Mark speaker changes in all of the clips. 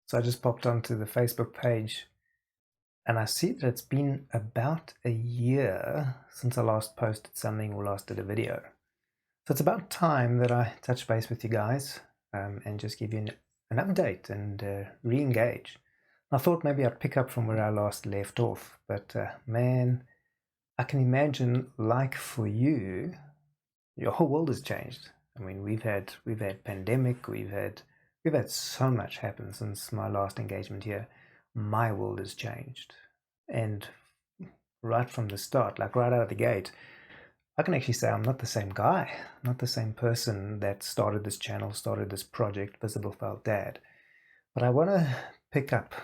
Speaker 1: So I just popped onto the Facebook page and I see that it's been about a year since I last posted something or last did a video. So it's about time that I touch base with you guys and just give you an update and re-engage. I thought maybe I'd pick up from where I last left off, but man, I can imagine, like for you, your whole world has changed. I mean, we've had pandemic, we've had so much happen since my last engagement here. My world has changed, and right from the start, like right out of the gate, I can actually say I'm not the same guy, not the same person that started this channel, started this project, Visible Felt Dad. But I want to pick up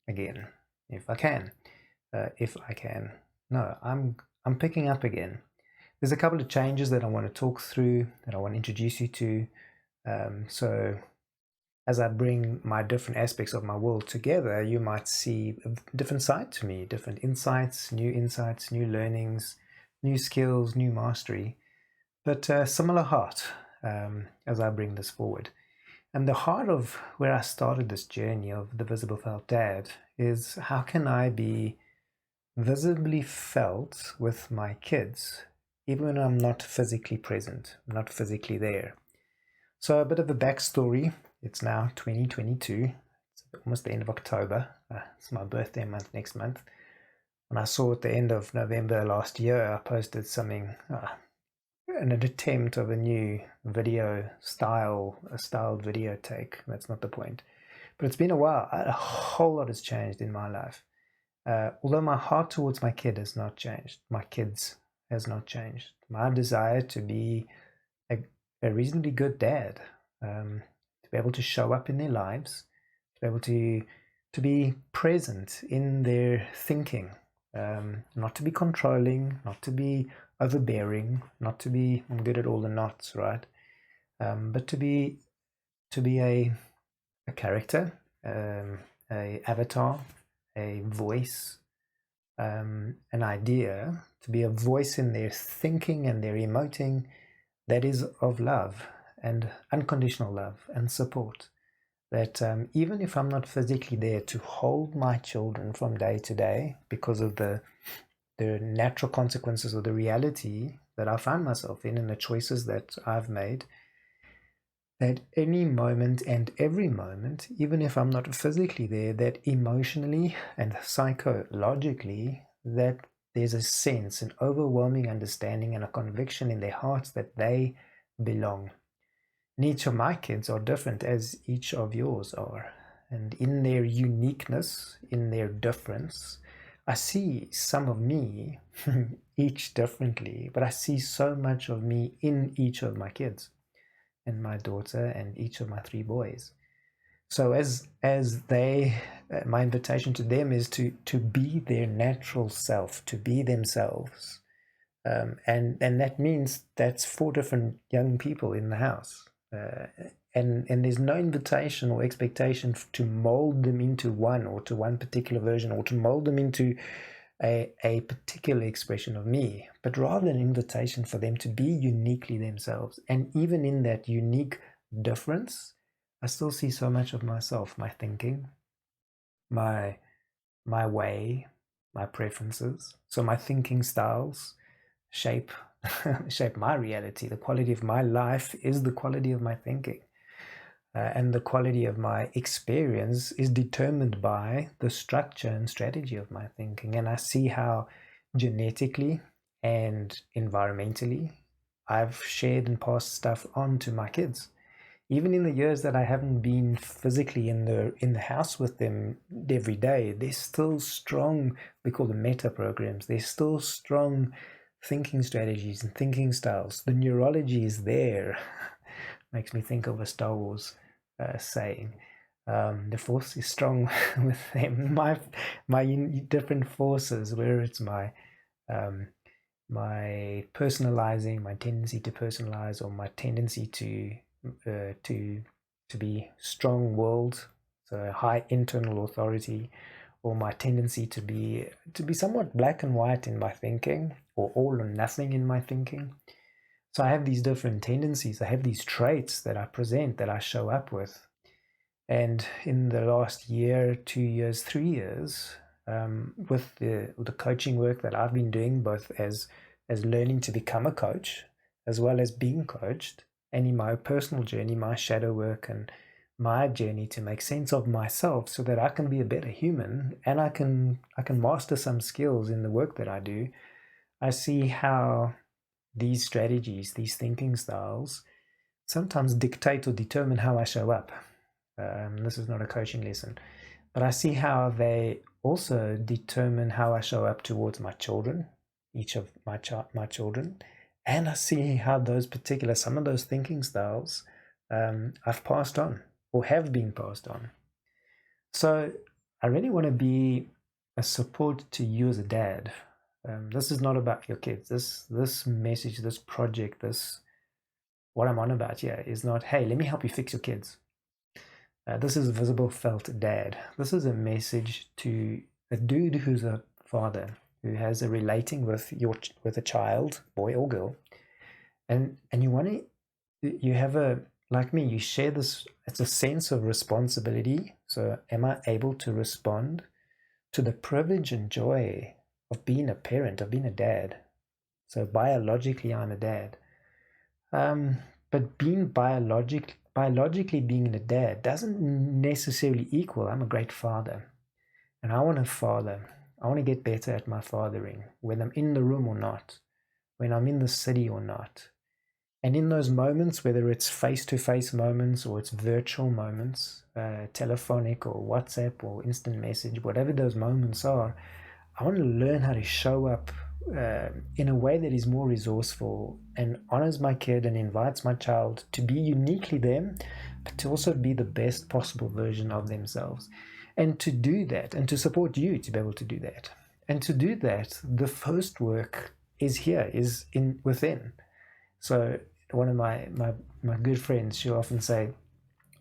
Speaker 1: again, if I can. If I can. No, I'm picking up again. There's a couple of changes that I want to talk through, that I want to introduce you to. So as I bring my different aspects of my world together, you might see a different side to me, different insights, new learnings, new skills, new mastery, but a similar heart as I bring this forward. And the heart of where I started this journey of the Visible Felt Dad is, how can I be visibly felt with my kids even when I'm not physically present, not physically there? So a bit of a backstory. It's now 2022. It's almost the end of October. It's my birthday month next month. And I saw at the end of November last year, I posted something, an attempt of a new video style, a styled video take. That's not the point. But it's been a while. A whole lot has changed in my life. Although my heart towards my kid has not changed, my kids has not changed. My desire to be a reasonably good dad, to be able to show up in their lives, to be able to be present in their thinking, not to be controlling, not to be overbearing, not to be, I'm good at all the knots, right? But to be a character, a avatar, a voice, an idea, to be a voice in their thinking and their emoting that is of love and unconditional love and support. That even if I'm not physically there to hold my children from day to day because of the natural consequences of the reality that I find myself in and the choices that I've made, that any moment and every moment, even if I'm not physically there, that emotionally and psychologically, that there's a sense, an overwhelming understanding and a conviction in their hearts that they belong. And each of my kids are different, as each of yours are. And in their uniqueness, in their difference, I see some of me, each differently, but I see so much of me in each of my kids, and my daughter, and each of my 3 boys. So as they, my invitation to them is to be their natural self, to be themselves. And that means that's 4 different young people in the house. And there's no invitation or expectation to mold them into one, or to one particular version, or to mold them into a particular expression of me, but rather an invitation for them to be uniquely themselves. And even in that unique difference, I still see so much of myself, my thinking, my way, my preferences. So my thinking styles shape my reality. The quality of my life is the quality of my thinking. And the quality of my experience is determined by the structure and strategy of my thinking. And I see how genetically and environmentally I've shared and passed stuff on to my kids. Even in the years that I haven't been physically in the house with them every day, there's still strong, we call them meta programs, there's still strong thinking strategies and thinking styles. The neurology is there. Makes me think of a Star Wars saying, the force is strong with them. My different forces, where it's my personalizing, my tendency to personalize, or my tendency to be strong-willed, so high internal authority, or my tendency to be somewhat black and white in my thinking, or all or nothing in my thinking. So I have these different tendencies. I have these traits that I present, that I show up with. And in the last year, 2 years, 3 years, with the coaching work that I've been doing, both as learning to become a coach, as well as being coached, and in my personal journey, my shadow work and my journey to make sense of myself so that I can be a better human and I can master some skills in the work that I do, I see how these strategies, these thinking styles, sometimes dictate or determine how I show up. This is not a coaching lesson, but I see how they also determine how I show up towards my children, each of my children, and I see how some of those thinking styles I've passed on or have been passed on. So I really want to be a support to you as a dad. This is not about your kids. This message, this project, what I'm on about here is not, hey, let me help you fix your kids. This is Visible Felt Dad. This is a message to a dude who's a father, who has a relating with a child, boy or girl, and you have a, like me, you share this. It's a sense of responsibility. So, am I able to respond to the privilege and joy of being a parent, of being a dad? So biologically, I'm a dad. But being biologically being a dad doesn't necessarily equal I'm a great father. And I want to father. I want to get better at my fathering, whether I'm in the room or not, when I'm in the city or not. And in those moments, whether it's face-to-face moments or it's virtual moments, telephonic or WhatsApp or instant message, whatever those moments are, I want to learn how to show up in a way that is more resourceful and honors my kid and invites my child to be uniquely them, but to also be the best possible version of themselves. And to do that, and to support you to be able to do that. And to do that, the first work is within. So one of my good friends, she'll often say,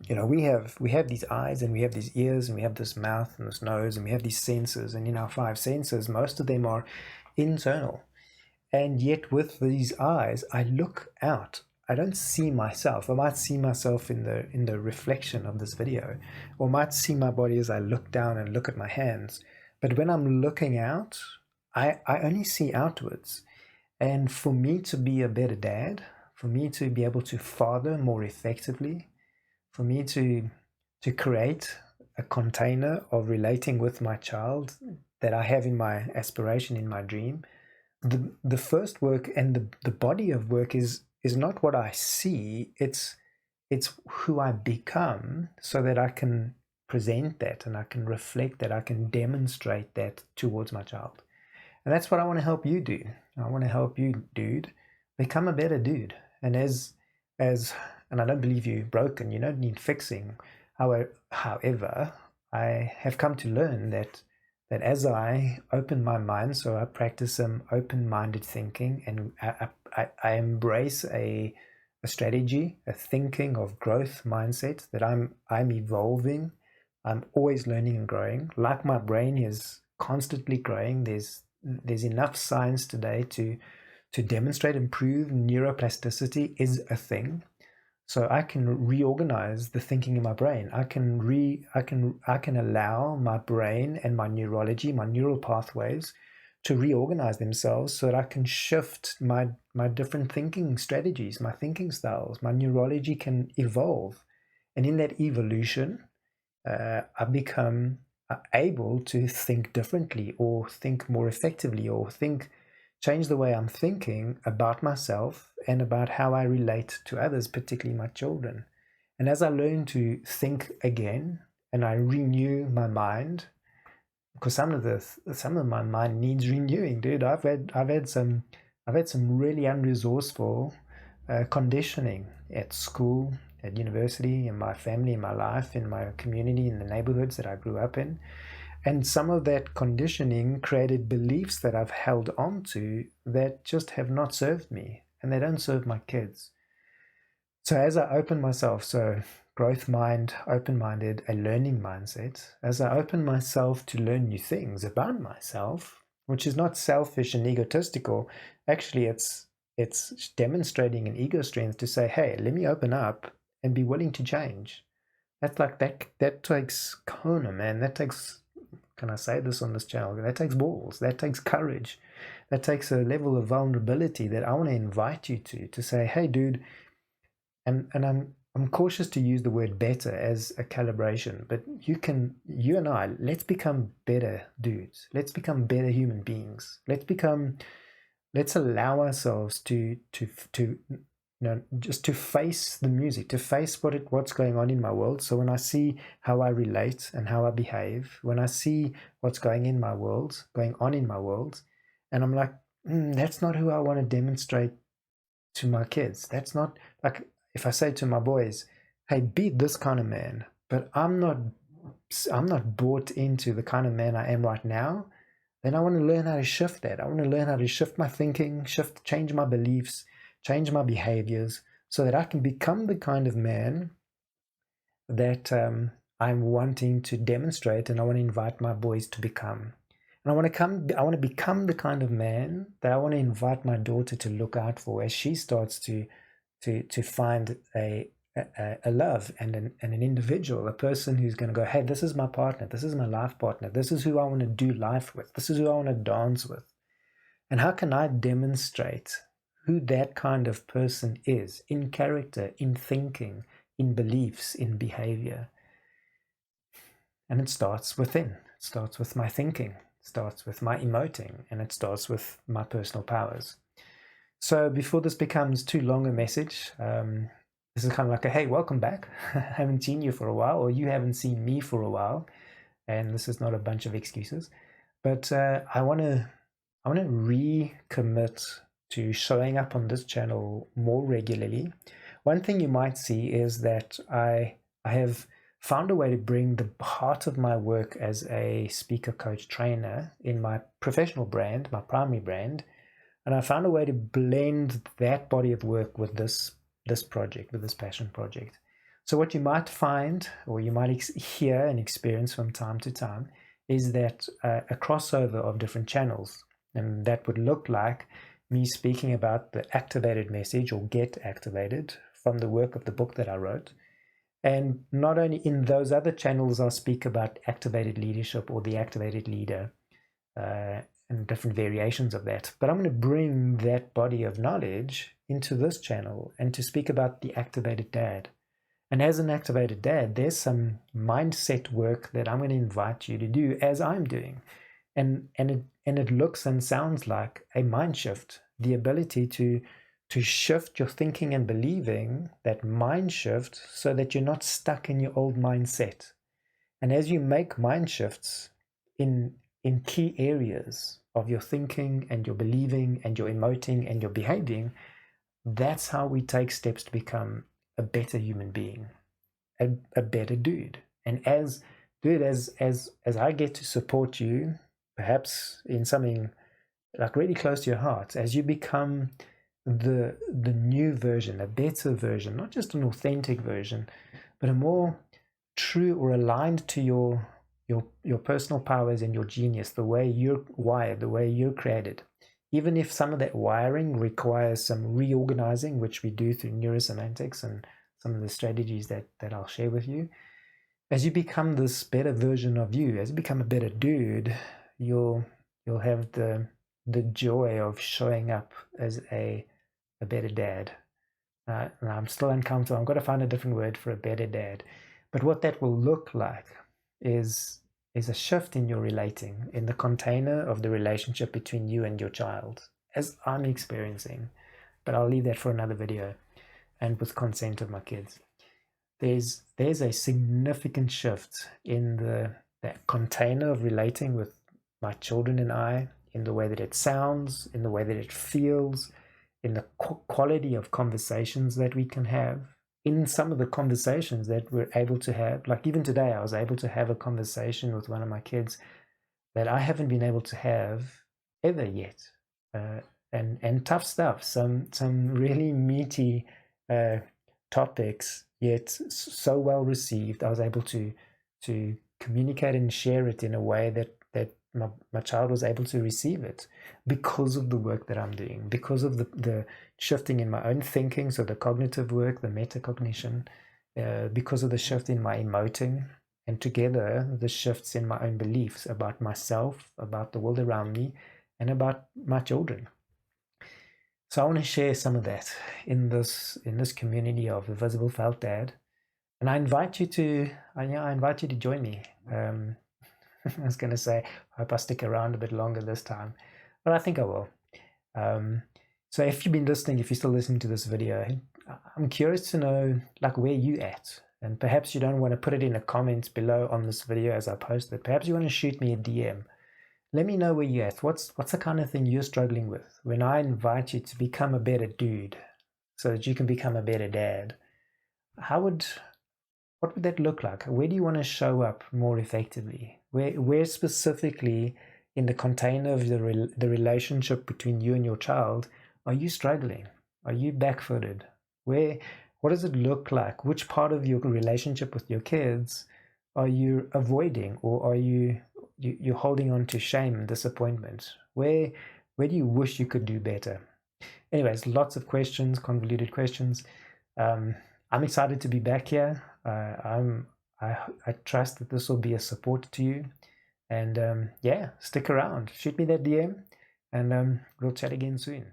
Speaker 1: we have these eyes and we have these ears and we have this mouth and this nose and we have these senses, and in our 5 senses, most of them are internal. And yet with these eyes, I look out. I don't see myself. I might see myself in the reflection of this video, or might see my body as I look down and look at my hands. But when I'm looking out, I only see outwards. And for me to be a better dad, for me to be able to father more effectively, for me to create a container of relating with my child that I have in my aspiration, in my dream, the first work and the body of work is not what I see, it's who I become, so that I can present that and I can reflect that, I can demonstrate that towards my child. And that's what I want to help you do. I want to help you, dude, become a better dude. And and I don't believe you're broken, you don't need fixing. However, I have come to learn that as I open my mind, so I practice some open-minded thinking, and I embrace a strategy, a thinking of growth mindset, that I'm evolving. I'm always learning and growing. Like my brain is constantly growing. There's enough science today to demonstrate and prove neuroplasticity is a thing. So I can reorganize the thinking in my brain. I can allow my brain and my neurology, my neural pathways, to reorganize themselves so that I can shift my different thinking strategies, my thinking styles. My neurology can evolve. And in that evolution, I become able to think differently, or think more effectively, or change the way I'm thinking about myself and about how I relate to others, particularly my children. And as I learn to think again and I renew my mind, because some of my mind needs renewing, dude. I've had some really unresourceful conditioning at school, at university, in my family, in my life, in my community, in the neighborhoods that I grew up in. And some of that conditioning created beliefs that I've held on to that just have not served me, and they don't serve my kids. So as I open myself, so growth mind, open-minded, a learning mindset, as I open myself to learn new things about myself, which is not selfish and egotistical, actually it's demonstrating an ego strength to say, hey, let me open up and be willing to change. That's like that takes Kona, man. That takes, can I say this on this channel? That takes balls. That takes courage. That takes a level of vulnerability that I want to invite you to say, hey, dude, and I'm cautious to use the word better as a calibration, but you and I, let's become better dudes. Let's become better human beings. Let's allow ourselves to just to face the music, to face what's going on in my world. So when I see how I relate and how I behave, when I see what's going on in my world, and I'm like, that's not who I want to demonstrate to my kids. That's not like if I say to my boys, hey, be this kind of man, but I'm not bought into the kind of man I am right now, then I want to learn how to shift that. I want to learn how to shift my thinking, change my beliefs, change my behaviors, so that I can become the kind of man that I'm wanting to demonstrate, and I want to invite my boys to become. And I want to become the kind of man that I want to invite my daughter to look out for as she starts to find a love and an individual, a person who's going to go, hey, this is my partner, this is my life partner, this is who I want to do life with, this is who I want to dance with. And how can I demonstrate who that kind of person is in character, in thinking, in beliefs, in behavior? And it starts within. It starts with my thinking, it starts with my emoting, and it starts with my personal powers. So before this becomes too long a message, this is kind of like a, hey, welcome back. I haven't seen you for a while, or you haven't seen me for a while. And this is not a bunch of excuses. But I want to recommit to showing up on this channel more regularly. One thing you might see is that I have found a way to bring the heart of my work as a speaker, coach, trainer in my professional brand, my primary brand. And I found a way to blend that body of work with this project, with this passion project. So what you might find, or you might hear and experience from time to time, is that a crossover of different channels. And that would look like me speaking about the activated message, or get activated, from the work of the book that I wrote. And not only in those other channels, I'll speak about activated leadership or the activated leader, and different variations of that. But I'm going to bring that body of knowledge into this channel and to speak about the activated dad. And as an activated dad, there's some mindset work that I'm going to invite you to do as I'm doing. And it looks and sounds like a mind shift, the ability to shift your thinking and believing, that mind shift, so that you're not stuck in your old mindset. And as you make mind shifts in key areas of your thinking and your believing and your emoting and your behaving, that's how we take steps to become a better human being, a better dude. And as I get to support you, perhaps in something like really close to your heart, as you become the new version, a better version, not just an authentic version, but a more true or aligned to your personal powers and your genius, the way you're wired, the way you're created. Even if some of that wiring requires some reorganizing, which we do through neurosemantics and some of the strategies that I'll share with you, as you become this better version of you, as you become a better dude, you'll have the joy of showing up as a better dad. And I'm still uncomfortable. I've got to find a different word for a better dad. But what that will look like is a shift in your relating, in the container of the relationship between you and your child, as I'm experiencing. But I'll leave that for another video, and with consent of my kids. There's a significant shift in that container of relating with my children and I, in the way that it sounds, in the way that it feels, in the quality of conversations that we can have, in some of the conversations that we're able to have. Like even today, I was able to have a conversation with one of my kids that I haven't been able to have ever yet. And tough stuff, some really meaty topics, yet so well received. I was able to communicate and share it in a way that my child was able to receive it, because of the work that I'm doing, because of the shifting in my own thinking, so the cognitive work, the metacognition, because of the shift in my emoting, and together the shifts in my own beliefs about myself, about the world around me, and about my children. So I want to share some of that in this community of the Visible Felt Dad, and I invite you to join me. I was going to say, I hope I stick around a bit longer this time, but I think I will. So if you've been listening, if you're still listening to this video, I'm curious to know, like, where you at, and perhaps you don't want to put it in the comments below on this video as I post it. Perhaps you want to shoot me a DM. Let me know where you're at. What's the kind of thing you're struggling with when I invite you to become a better dude so that you can become a better dad? What would that look like? Where do you want to show up more effectively? Where specifically in the container of the relationship between you and your child are you struggling? Are you back-footed? What does it look like? Which part of your relationship with your kids are you avoiding, or are you're holding on to shame and disappointment? Where do you wish you could do better? Anyways, lots of questions, convoluted questions. I'm excited to be back here. I trust that this will be a support to you, and yeah, stick around. Shoot me that DM, and we'll chat again soon.